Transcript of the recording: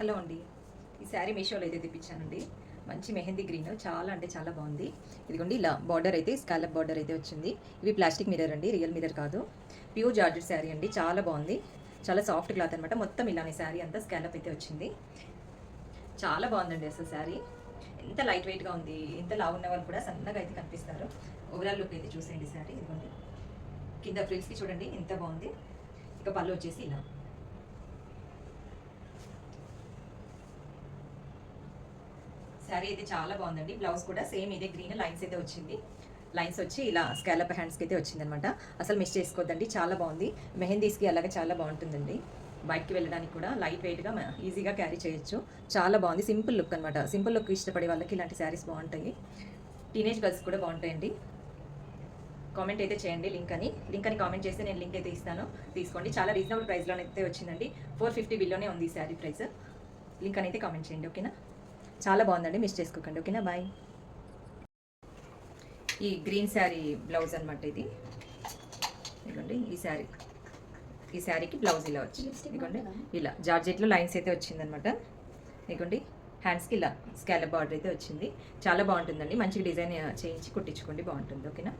Hello అండి. ఈ శారీ మీషోలో అయితే తెప్పించానండి. మంచి మెహందీ గ్రీన్ చాలా అంటే చాలా బాగుంది. ఇదిగోండి ఇలా బార్డర్ అయితే స్కాలప్ బార్డర్ అయితే వచ్చింది. ఇవి ప్లాస్టిక్ మిర్రర్ అండి, రియల్ మిర్రర్ కాదు. ప్యూర్ జార్జెట్ శారీ అండి, చాలా బాగుంది. చాలా సాఫ్ట్ క్లాత్ అనమాట. మొత్తం ఇలానే శారీ అంతా స్కాలప్ అయితే వచ్చింది. చాలా బాగుందండి అసలు శారీ. ఎంత లైట్ వెయిట్గా ఉంది. ఎంత లావు ఉన్న వాళ్ళు కూడా సన్నగా అయితే కనిపిస్తారు. ఓవరాల్ లుక్ అయితే చూసేయండి శారీ. ఇదిగోండి కింద ఫ్రిల్స్కి చూడండి ఎంత బాగుంది. ఇక పళ్ళు వచ్చేసి ఇలా శారీ అయితే చాలా బాగుందండి. బ్లౌజ్ కూడా సేమ్ ఇదే గ్రీన్ లైన్స్ అయితే వచ్చింది. లైన్స్ వచ్చి ఇలా స్కాలప్ హ్యాండ్స్కి అయితే వచ్చిందనమాట. అసలు మిస్ చేసుకోవద్దండి, చాలా బాగుంది. మెహందీస్కి అలాగే చాలా బాగుంటుందండి. బయటికి వెళ్ళడానికి కూడా లైట్ వెయిట్గా ఈజీగా క్యారీ చేయొచ్చు. చాలా బాగుంది. సింపుల్ లుక్ అనమాట. సింపుల్ లుక్ ఇష్టపడే వాళ్ళకి ఇలాంటి శారీస్ బాగుంటాయి. టీనేజ్ గర్ల్స్ కూడా బాగుంటాయండి. కామెంట్ అయితే చేయండి లింక్ అని కామెంట్ చేస్తే నేను లింక్ అయితే ఇస్తాను, తీసుకోండి. చాలా రీజనబుల్ ప్రైస్లోనైతే వచ్చిందండి. 450 బిల్లోనే ఉంది ఈ శారీ ప్రైస్. లింక్ అని అయితే కామెంట్ చేయండి, ఓకేనా. చాలా బాగుందండి, మిస్ చేసుకోకండి, ఓకేనా. బాయ్. ఈ గ్రీన్ శారీ బ్లౌజ్ అనమాట ఇది. ఇదిగోండి ఈ శారీకి బ్లౌజ్ ఇలా వచ్చింది. ఇదిగోండి ఇలా జార్జెట్లో లైన్స్ అయితే వచ్చిందనమాట. ఇదిగోండి హ్యాండ్స్కి ఇలా స్కాలప్ బార్డర్ అయితే వచ్చింది. చాలా బాగుంటుందండి. మంచిగా డిజైన్ చేయించి కుట్టించుకోండి, బాగుంటుంది, ఓకేనా.